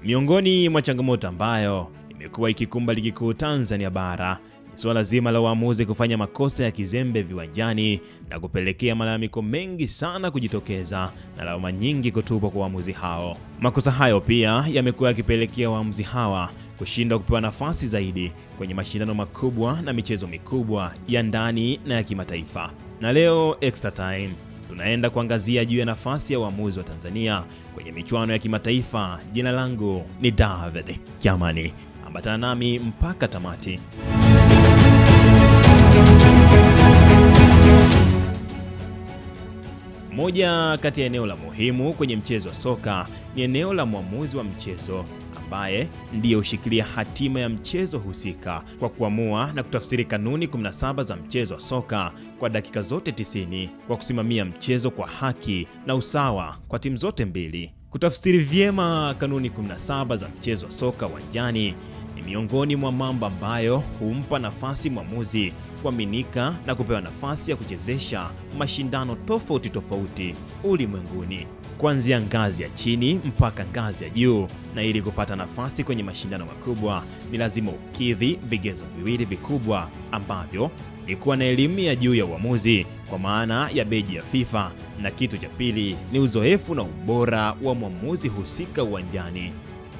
Miongoni mwa changamoto ambayo imekuwa ikikumba ligi kuu Tanzania bara ni suala zima la waamuzi kufanya makosa ya kizembe viwanjani na kupelekea malalamiko mengi sana kujitokeza na lawama nyingi kutupwa kwa waamuzi hao. Makosa hayo pia yamekuwa yakipelekea waamuzi hawa kushindwa kupewa nafasi zaidi kwenye mashindano makubwa na michezo mikubwa ya ndani na ya kimataifa. Na leo Extra Time tunaenda kuangazia juu ya nafasi ya waamuzi wa Tanzania kwenye michuano ya kimataifa. Jina langu ni David Kiamani, ambatana nami mpaka tamati. Moja kati ya eneo la muhimu kwenye mchezo wa soka ni eneo la mwamuzi wa mchezo, ambaye ndiye hushikilia hatima ya mchezo husika kwa kuamua na kutafsiri kanuni 17 za mchezo wa soka kwa dakika zote 90, kwa kusimamia mchezo kwa haki na usawa kwa timu zote mbili. Kutafsiri vyema kanuni 17 za mchezo wa soka uwanjani ni miongoni mwa mambo ambayo humpa nafasi mwamuzi kuaminika na kupewa nafasi ya kuchezesha mashindano tofauti tofauti ulimwenguni, kuanzia ngazi ya chini mpaka ngazi ya juu. Na ili kupata nafasi kwenye mashindano makubwa ni lazima ukidhi vigezo viwili vikubwa ambavyo ni kuwa na elimu ya juu ya uamuzi kwa maana ya beji ya FIFA, na kitu cha pili ni uzoefu na ubora wa mwamuzi husika uwanjani.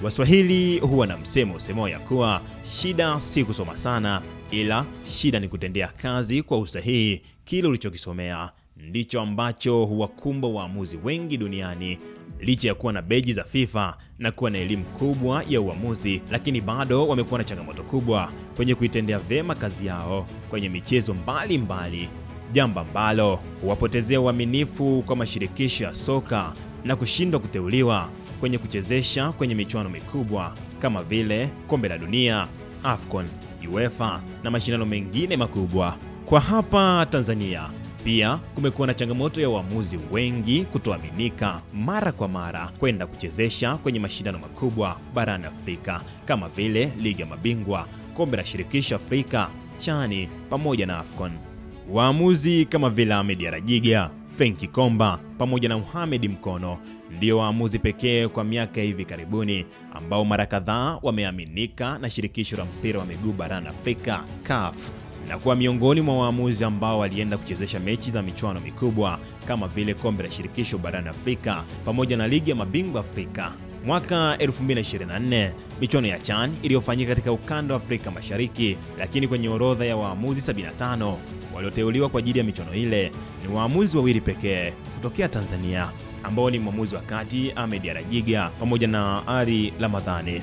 Waswahili huwa na msemo usemao ya kuwa shida si kusoma sana, ila shida ni kutendea kazi kwa usahihi kile ulichokisomea. Ndicho ambacho huwakumba waamuzi wengi duniani. Licha ya kuwa na beji za FIFA na kuwa na elimu kubwa ya uamuzi, lakini bado wamekuwa na changamoto kubwa kwenye kuitendea vema kazi yao kwenye michezo mbalimbali, jambo ambalo huwapotezea uaminifu kwa mashirikisho ya soka na kushindwa kuteuliwa kwenye kuchezesha kwenye michuano mikubwa kama vile Kombe la Dunia, AFCON, UEFA na mashindano mengine makubwa. Kwa hapa Tanzania pia kumekuwa na changamoto ya waamuzi wengi kutoaminika mara kwa mara kwenda kuchezesha kwenye mashindano makubwa barani Afrika kama vile Ligi ya Mabingwa, Kombe la Shirikisho Afrika, CHAN pamoja na AFCON. Waamuzi kama vile Ahmed Arajiga, Frenki Komba pamoja na Mohamed Mkono ndio waamuzi pekee kwa miaka hivi karibuni ambao mara kadhaa wameaminika na shirikisho la mpira wa miguu barani Afrika, CAF, na kuwa miongoni mwa waamuzi ambao walienda kuchezesha mechi za michuano mikubwa kama vile Kombe la Shirikisho barani Afrika pamoja na Ligi ya Mabingwa Afrika. Mwaka 2024 michuano ya CHAN iliyofanyika katika ukanda wa Afrika Mashariki, lakini kwenye orodha ya waamuzi 75 walioteuliwa kwa ajili ya michuano ile ni waamuzi wawili pekee kutokea Tanzania, ambao ni mwamuzi wa kati Ahmed Arajiga pamoja na Ali Ramadhani,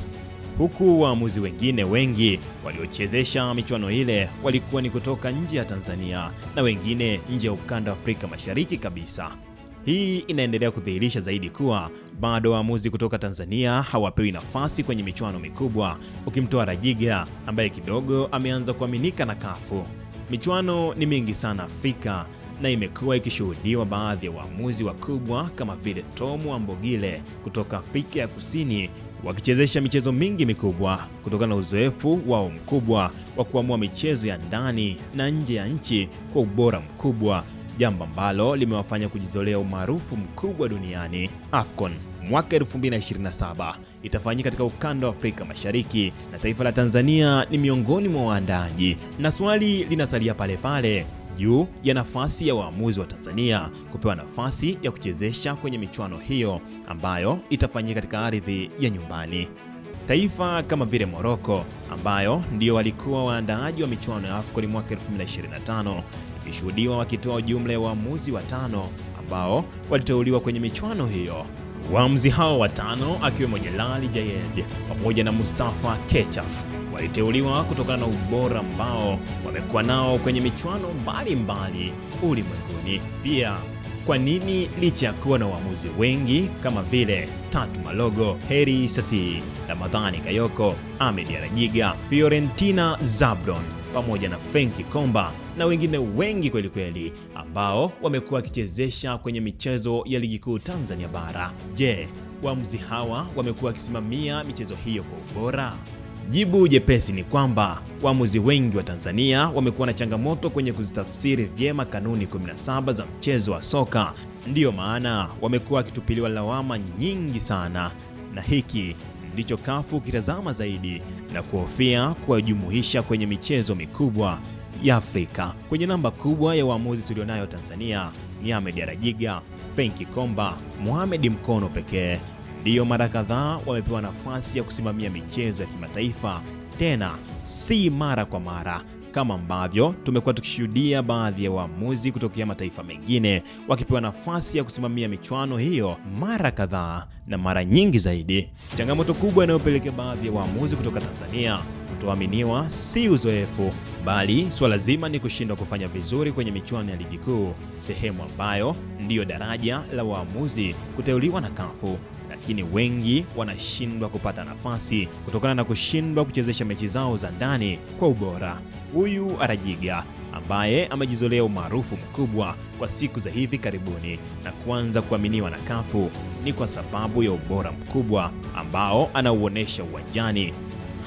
huku waamuzi wengine wengi waliochezesha michuano ile walikuwa ni kutoka nje ya Tanzania na wengine nje ya ukanda wa Afrika Mashariki kabisa. Hii inaendelea kudhihirisha zaidi kuwa bado waamuzi kutoka Tanzania hawapewi nafasi kwenye michuano mikubwa, ukimtoa Arajiga ambaye kidogo ameanza kuaminika na kafu. Michuano ni mingi sana Afrika na imekuwa ikishuhudiwa baadhi ya waamuzi wakubwa kama vile Tom Ambogile kutoka Afrika ya Kusini wakichezesha michezo mingi mikubwa kutokana na uzoefu wao mkubwa wa kuamua michezo ya ndani na nje ya nchi kwa ubora mkubwa, jambo ambalo limewafanya kujizolea umaarufu mkubwa duniani. AFCON mwaka 2027 itafanyika katika ukanda wa Afrika Mashariki na taifa la Tanzania ni miongoni mwa waandaaji, na swali linasalia pale pale juu ya nafasi ya waamuzi wa Tanzania kupewa nafasi ya kuchezesha kwenye michuano hiyo ambayo itafanyika katika ardhi ya nyumbani. Taifa kama vile Morocco, ambayo ndio walikuwa waandaaji wa michuano ya AFCON mwaka 2025, ilishuhudiwa wakitoa jumla ya waamuzi watano ambao waliteuliwa kwenye michuano hiyo. Waamuzi hao watano akiwemo Jelali Jayed pamoja na Mustafa Kechaf waliteuliwa kutokana na ubora ambao wamekuwa nao kwenye michuano mbalimbali ulimwenguni. Pia kwa nini licha ya kuwa na waamuzi wengi kama vile Tatu Malogo, Heri Sasi, Ramadhani Kayoko, Ahmed Arajiga, Fiorentina Zablon pamoja na Frenki Komba na wengine wengi kweli kweli ambao wamekuwa wakichezesha kwenye michezo ya ligi kuu Tanzania bara, je, waamuzi hawa wamekuwa wakisimamia michezo hiyo kwa ubora? Jibu jepesi ni kwamba waamuzi wengi wa Tanzania wamekuwa na changamoto kwenye kuzitafsiri vyema kanuni 17 za mchezo wa soka. Ndiyo maana wamekuwa wakitupiliwa lawama nyingi sana, na hiki ndicho CAF kitazama zaidi na kuhofia kuwajumuisha kwenye michezo mikubwa ya Afrika. Kwenye namba kubwa ya waamuzi tulionayo Tanzania ni Ahmed Arajiga, Frenki Komba, Mohamed Mkono pekee ndiyo mara kadhaa wamepewa nafasi ya kusimamia michezo ya kimataifa, tena si mara kwa mara kama ambavyo tumekuwa tukishuhudia baadhi ya waamuzi kutokea mataifa mengine wakipewa nafasi ya kusimamia michuano hiyo mara kadhaa na mara nyingi zaidi. Changamoto kubwa inayopelekea baadhi ya waamuzi kutoka Tanzania kutoaminiwa si uzoefu, bali swala zima ni kushindwa kufanya vizuri kwenye michuano ya ligi kuu, sehemu ambayo ndiyo daraja la waamuzi kuteuliwa na CAF. Lakini wengi wanashindwa kupata nafasi kutokana na kushindwa kuchezesha mechi zao za ndani kwa ubora. Huyu Arajiga ambaye amejizolea umaarufu mkubwa kwa siku za hivi karibuni na kuanza kuaminiwa na CAF ni kwa sababu ya ubora mkubwa ambao anauonesha uwanjani,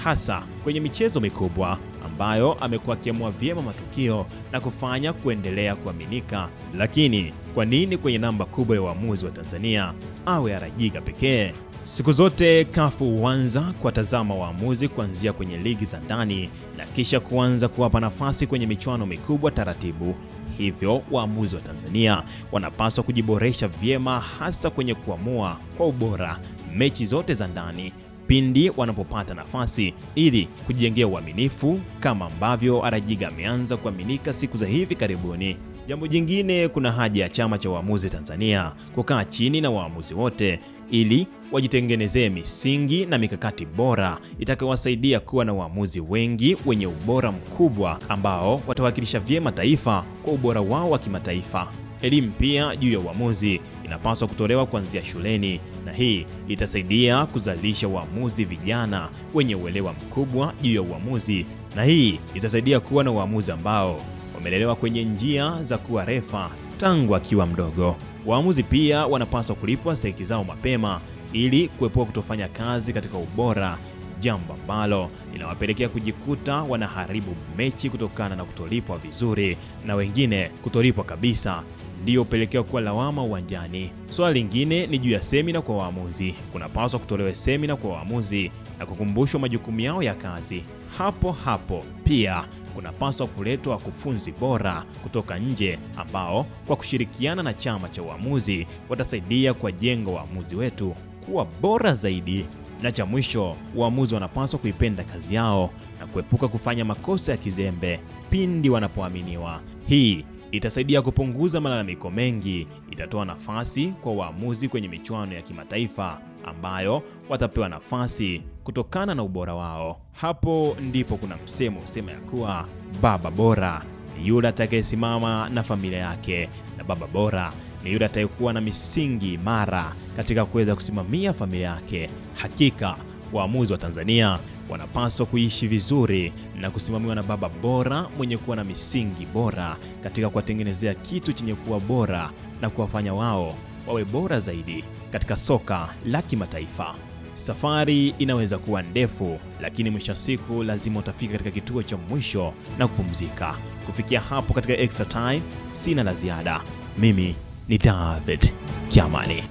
hasa kwenye michezo mikubwa ambayo amekuwa akiamua vyema matukio na kufanya kuendelea kuaminika. Lakini kwa nini kwenye namba kubwa ya waamuzi wa Tanzania awe Arajiga pekee? Siku zote CAF huanza kuwatazama waamuzi kuanzia kwenye ligi za ndani na kisha kuanza kuwapa nafasi kwenye michuano mikubwa taratibu. Hivyo waamuzi wa Tanzania wanapaswa kujiboresha vyema, hasa kwenye kuamua kwa ubora mechi zote za ndani pindi wanapopata nafasi, ili kujengea uaminifu kama ambavyo Arajiga ameanza kuaminika siku za hivi karibuni. Jambo jingine, kuna haja ya chama cha waamuzi Tanzania kukaa chini na waamuzi wote ili wajitengenezee misingi na mikakati bora itakayowasaidia kuwa na waamuzi wengi wenye ubora mkubwa ambao watawakilisha vyema taifa kwa ubora wao wa kimataifa. Elimu pia juu ya uamuzi inapaswa kutolewa kuanzia shuleni, na hii itasaidia kuzalisha waamuzi vijana wenye uelewa mkubwa juu ya uamuzi, na hii itasaidia kuwa na waamuzi ambao wamelelewa kwenye njia za kuwa refa tangu akiwa mdogo. Waamuzi pia wanapaswa kulipwa stahiki zao mapema ili kuepuka kutofanya kazi katika ubora, jambo ambalo linawapelekea kujikuta wanaharibu mechi kutokana na kutolipwa vizuri na wengine kutolipwa kabisa, ndiyo pelekea kuwa lawama uwanjani. Swala lingine ni juu ya semina kwa waamuzi. Kunapaswa kutolewa semina kwa waamuzi na kukumbushwa majukumu yao ya kazi. Hapo pia kunapaswa kuletwa wakufunzi bora kutoka nje ambao kwa kushirikiana na chama cha waamuzi watasaidia kuwajenga waamuzi wetu kuwa bora zaidi. Na cha mwisho, waamuzi wanapaswa kuipenda kazi yao na kuepuka kufanya makosa ya kizembe pindi wanapoaminiwa. Hii itasaidia kupunguza malalamiko mengi, itatoa nafasi kwa waamuzi kwenye michuano ya kimataifa ambayo watapewa nafasi kutokana na ubora wao. Hapo ndipo kuna msemo usema ya kuwa baba bora ni yule atakayesimama na familia yake, na baba bora ni yule atakayekuwa na misingi imara katika kuweza kusimamia familia yake. Hakika waamuzi wa Tanzania wanapaswa kuishi vizuri na kusimamiwa na baba bora mwenye kuwa na misingi bora katika kuwatengenezea kitu chenye kuwa bora na kuwafanya wao wawe bora zaidi katika soka la kimataifa. Safari inaweza kuwa ndefu, lakini mwisho wa siku lazima utafika katika kituo cha mwisho na kupumzika. Kufikia hapo katika Extra Time, sina la ziada. Mimi ni David Kiamani.